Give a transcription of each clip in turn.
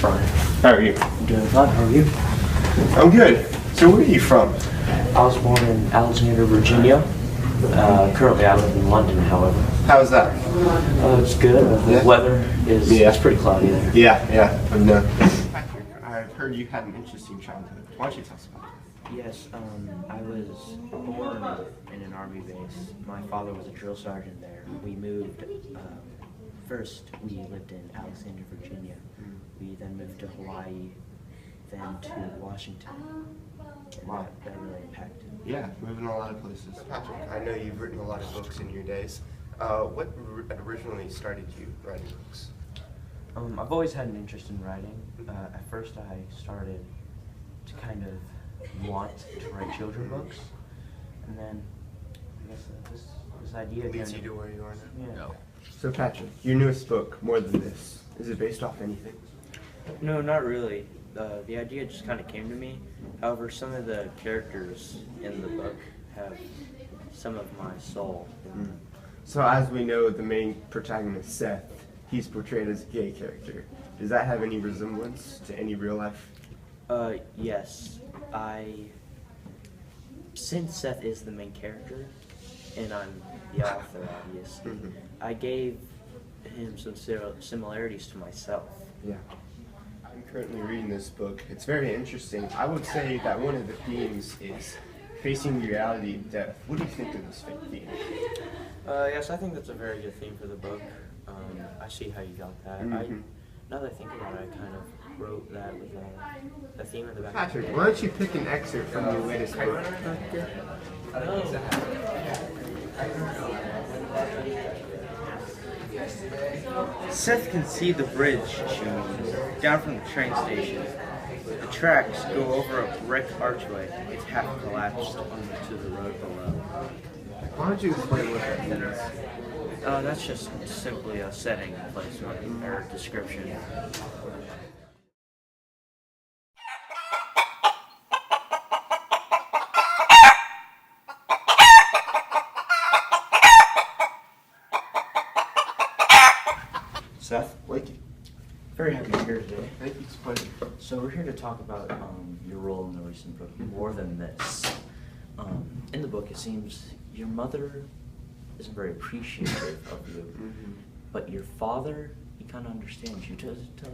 Brian. How are you? I'm doing fine. How are you? I'm good. So where are you from? I was born in Alexandria, Virginia. Currently I live in London, however. How's that? It's good. The weather is it's pretty cloudy there. Yeah, I've known. Patrick, I've heard you had an interesting childhood. Why don't you tell us about it? Yes, I was born in an army base. My father was a drill sergeant there. We moved, first we lived in Alexandria, Virginia. We then moved to Hawaii, then to Washington. And Wow. that really impacted. Yeah, moving a lot of places. Patrick, I know you've written a lot of books in your days. What originally started you writing books? I've always had an interest in writing. At first I started to kind of want to write children's books, and then I guess this idea leads you to where you are now? Yeah. No. So Patrick, your newest book, More Than This, is it based off anything? No, not really. The idea just kind of came to me. However, some of the characters in the book have some of my soul. So as we know, the main protagonist, Seth, he's portrayed as a gay character. Does that have any resemblance to any real life? Yes. Since Seth is the main character, and I'm the author, obviously, I gave him some similarities to myself. Yeah. I'm currently reading this book. It's very interesting. I would say that one of the themes is facing reality and death. What do you think of this theme? Yes, I think that's a very good theme for the book. I see how you got that. Now that I think about it, I kind of wrote that with the theme in the back. Patrick, why don't you pick an excerpt from your latest book? Seth can see the bridge, she means, down from the train station. The tracks go over a brick archway. It's half collapsed onto the road below. Why don't you explain what that means? That's just simply a setting placement or description. Seth, Wakey. very happy you're here today. Thank you, it's a pleasure. So we're here to talk about your role in the recent book, More Than This. In the book, it seems your mother isn't very appreciative of you, but your father, he kind of understands you.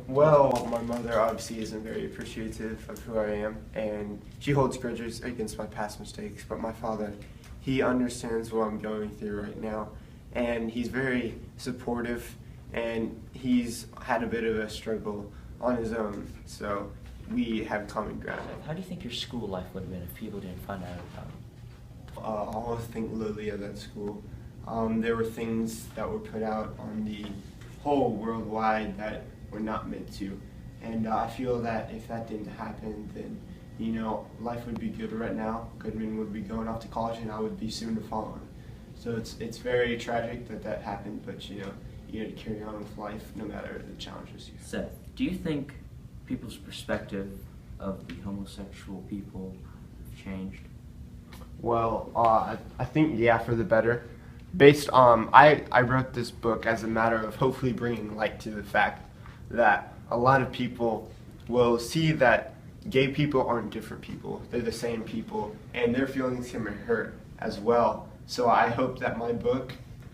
Well, my mother obviously isn't very appreciative of who I am, and she holds grudges against my past mistakes, but my father, he understands what I'm going through right now, and he's very supportive, and he's had a bit of a struggle on his own, so we have common ground. How do you think your school life would have been if people didn't find out about it? I always think lowly of that school. There were things that were put out on the whole worldwide that were not meant to. And I feel that if that didn't happen, then, you know, life would be good right now. Goodman would be going off to college and I would be soon to follow him. So it's very tragic that that happened, but you know, you got to carry on with life no matter the challenges you have. Seth, do you think people's perspective of the homosexual people have changed? Well, I think, yeah, for the better. I wrote this book as a matter of hopefully bringing light to the fact that a lot of people will see that gay people aren't different people. They're the same people, and their feelings can be hurt as well. So I hope that my book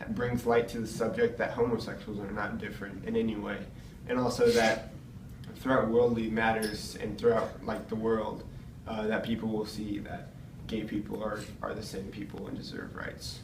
brings light to the subject that homosexuals are not different in any way. And also that throughout worldly matters and throughout like the world, that people will see that gay people are the same people and deserve rights.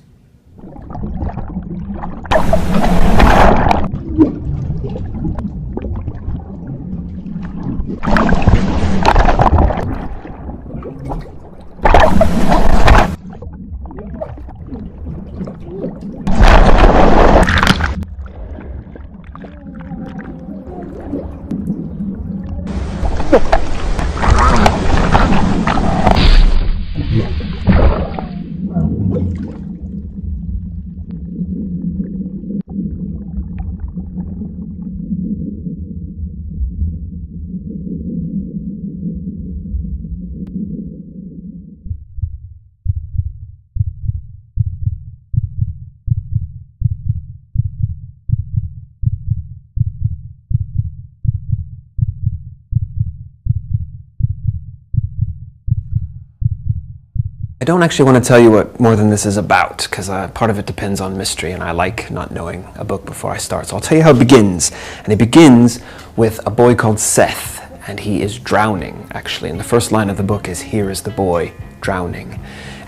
I don't actually want to tell you what More Than This is about, because part of it depends on mystery, and I like not knowing a book before I start. So I'll tell you how it begins. And it begins with a boy called Seth, and he is drowning, actually. And the first line of the book is, "Here is the boy drowning."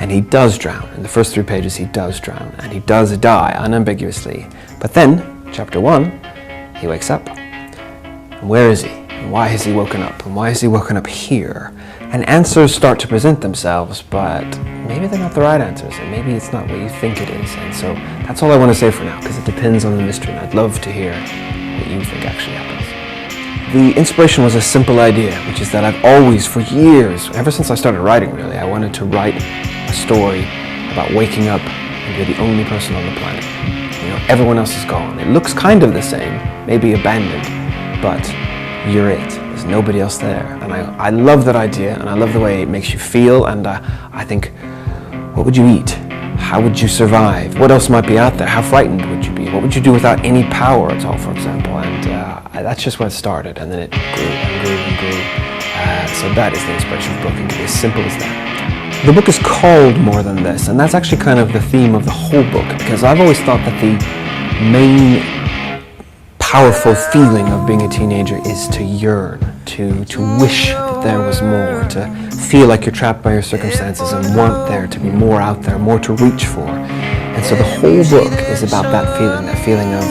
And he does drown. In the first 3 pages, he does drown, and he does die, unambiguously. But then, chapter 1, he wakes up. And where is he? And why has he woken up? And why has he woken up here? And answers start to present themselves, but maybe they're not the right answers, and maybe it's not what you think it is. And so that's all I want to say for now, because it depends on the mystery, and I'd love to hear what you think actually happens. The inspiration was a simple idea, which is that I've always, for years, ever since I started writing really, I wanted to write a story about waking up and you're the only person on the planet. You know, everyone else is gone. It looks kind of the same, maybe abandoned, but you're it. There's nobody else there. And I love that idea, and I love the way it makes you feel, and I think, what would you eat? How would you survive? What else might be out there? How frightened would you be? What would you do without any power at all, for example? And that's just where it started, and then it grew and grew and grew. So that is the inspiration of the book, and it can be as simple as that. The book is called More Than This, and that's actually kind of the theme of the whole book, because I've always thought that the main powerful feeling of being a teenager is to yearn, to wish that there was more, to feel like you're trapped by your circumstances and want there to be more out there, more to reach for. And so the whole book is about that feeling of,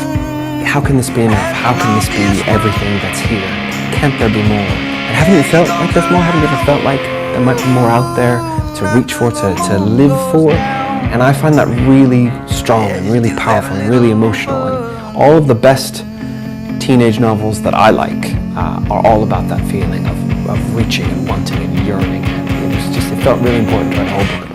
how can this be enough? How can this be everything that's here? Can't there be more? And haven't you felt like there's more? Haven't you ever felt like there might be more out there to reach for, to live for? And I find that really strong and really powerful and really emotional. And all of the best teenage novels that I like are all about that feeling of reaching and wanting and yearning. And it felt really important to write a whole book about.